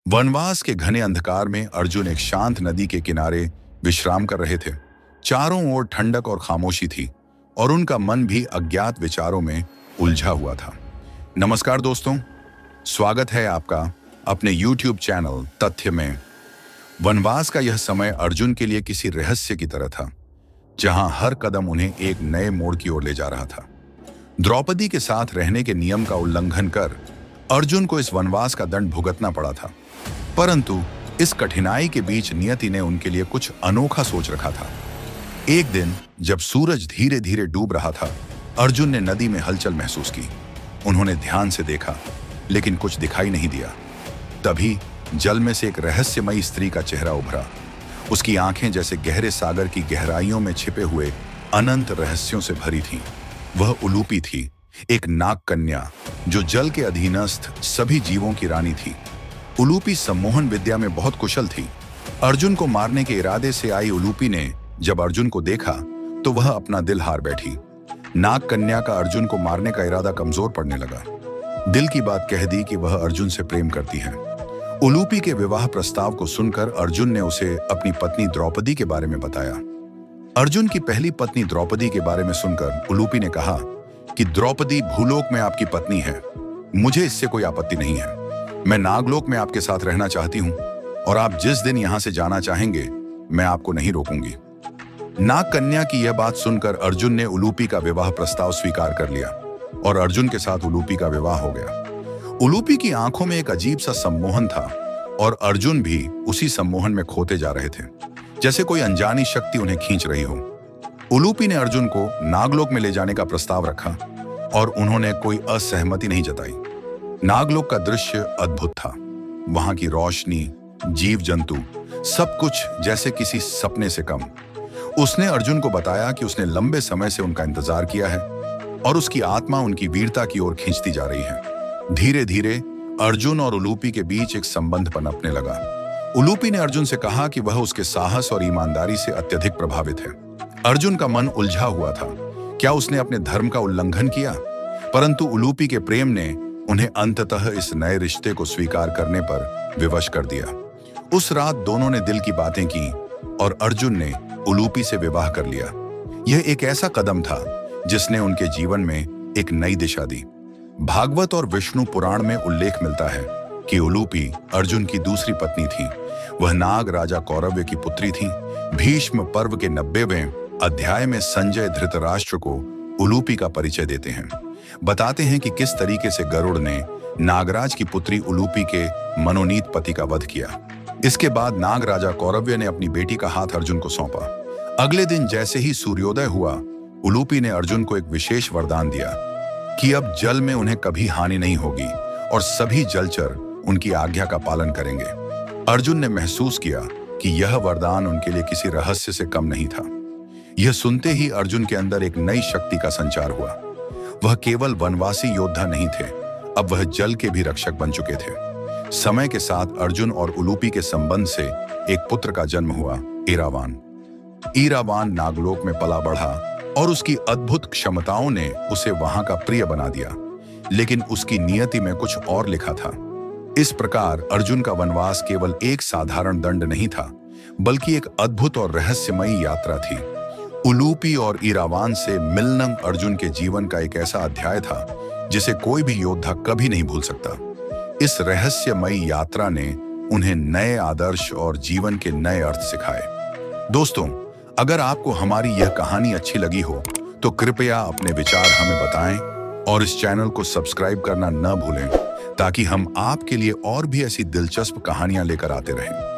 वनवास के घने अंधकार में अर्जुन एक शांत नदी के किनारे विश्राम कर रहे थे। चारों ओर ठंडक और खामोशी थी और उनका मन भी अज्ञात विचारों में उलझा हुआ था। नमस्कार दोस्तों, स्वागत है आपका अपने YouTube चैनल तथ्य में। वनवास का यह समय अर्जुन के लिए किसी रहस्य की तरह था, जहां हर कदम उन्हें एक नए मोड़ की ओर ले जा रहा था। द्रौपदी के साथ रहने के नियम का उल्लंघन कर अर्जुन को इस वनवास का दंड भुगतना पड़ा था, परंतु इस कठिनाई के बीच नियति ने उनके लिए कुछ अनोखा सोच रखा था। एक दिन जब सूरज धीरे धीरे डूब रहा था, अर्जुन ने नदी में हलचल महसूस की। उन्होंने ध्यान से देखा, लेकिन कुछ दिखाई नहीं दिया। तभी जल में से एक रहस्यमयी स्त्री का चेहरा उभरा। उसकी आंखें जैसे गहरे सागर की गहराइयों में छिपे हुए अनंत रहस्यों से भरी थीं। वह उलूपी थी, एक नाग कन्या जो जल के अधीनस्थ सभी जीवों की रानी थी। उलूपी सम्मोहन विद्या में बहुत कुशल थी। अर्जुन को मारने के इरादे से आई उलूपी ने जब अर्जुन को देखा तो वह अपना दिल हार बैठी। नाग कन्या का अर्जुन को मारने का इरादा कमजोर पड़ने लगा। दिल की बात कह दी कि वह अर्जुन से प्रेम करती है। उलूपी के विवाह प्रस्ताव को सुनकर अर्जुन ने उसे अपनी पत्नी द्रौपदी के बारे में बताया। अर्जुन की पहली पत्नी द्रौपदी के बारे में सुनकर उलूपी ने कहा कि द्रौपदी भूलोक में आपकी पत्नी है, मुझे इससे कोई आपत्ति नहीं है। मैं नागलोक में आपके साथ रहना चाहती हूं और आप जिस दिन यहां से जाना चाहेंगे मैं आपको नहीं रोकूंगी। नाग कन्या की यह बात सुनकर अर्जुन ने उलूपी का विवाह प्रस्ताव स्वीकार कर लिया और अर्जुन के साथ उलूपी का विवाह हो गया। उलूपी की आंखों में एक अजीब सा सम्मोहन था और अर्जुन भी उसी सम्मोहन में खोते जा रहे थे, जैसे कोई अनजानी शक्ति उन्हें खींच रही हो। उलूपी ने अर्जुन को नागलोक में ले जाने का प्रस्ताव रखा और उन्होंने कोई असहमति नहीं जताई। नागलोक का दृश्य अद्भुत था। वहां की रोशनी, जीव जंतु, सब कुछ जैसे किसी सपने से कम। उसने अर्जुन को बताया कि उसने लंबे समय से उनका इंतजार किया है और उसकी आत्मा उनकी वीरता की ओर खींचती जा रही है। धीरे धीरे अर्जुन और उलूपी के बीच एक संबंध पनपने लगा। उलूपी ने अर्जुन से कहा कि वह उसके साहस और ईमानदारी से अत्यधिक प्रभावित है। अर्जुन का मन उलझा हुआ था। क्या उसने अपने धर्म का उल्लंघन किया? परंतु उलूपी के प्रेम ने उन्हें अंततः इस नए रिश्ते को स्वीकार करने पर विवश कर दिया। उस रात दोनों ने दिल की बातें की और अर्जुन ने उलूपी से विवाह कर लिया। यह एक ऐसा कदम था जिसने उनके जीवन में एक नई दिशा दी। भागवत और विष्णु पुराण में उल्लेख मिलता है कि उलूपी अर्जुन की दूसरी पत्नी थी। वह नाग राजा कौरव्य की पुत्री थी। भीष्म पर्व के 90वें अध्याय में संजय धृतराष्ट्र को उलूपी का परिचय देते हैं। बताते हैं कि किस तरीके से गरुड़ ने नागराज की पुत्री उलूपी के मनोनीत पति का वध किया। इसके बाद नाग राजा कौरव्य ने अपनी बेटी का हाथ अर्जुन को सौंपा। अगले दिन जैसे ही सूर्योदय हुआ, उलूपी ने अर्जुन को एक विशेष वरदान दिया कि अब जल में उन्हें कभी हानि नहीं होगी और सभी जलचर उनकी आज्ञा का पालन करेंगे। अर्जुन ने महसूस किया कि यह वरदान उनके लिए किसी रहस्य से कम नहीं था। यह सुनते ही अर्जुन के अंदर एक नई शक्ति का संचार हुआ। वह केवल वनवासी योद्धा नहीं थे, अब वह जल के भी रक्षक बन चुके थे। समय के साथ अर्जुन और उलूपी के संबंध से एक पुत्र का जन्म हुआ, ईरावान। ईरावान नागलोक में पला बढ़ा और उसकी अद्भुत क्षमताओं ने उसे वहां का प्रिय बना दिया, लेकिन उसकी नियति में कुछ और लिखा था। इस प्रकार अर्जुन का वनवास केवल एक साधारण दंड नहीं था, बल्कि एक अद्भुत और रहस्यमयी यात्रा थी। उलूपी और ईरावान से मिलना अर्जुन के जीवन का एक ऐसा अध्याय था जिसे कोई भी योद्धा कभी नहीं भूल सकता। इस रहस्यमयी यात्रा ने उन्हें नए आदर्श और जीवन के नए अर्थ सिखाए। दोस्तों, अगर आपको हमारी यह कहानी अच्छी लगी हो तो कृपया अपने विचार हमें बताएं और इस चैनल को सब्सक्राइब करना न भूलें, ताकि हम आपके लिए और भी ऐसी दिलचस्प कहानियां लेकर आते रहें।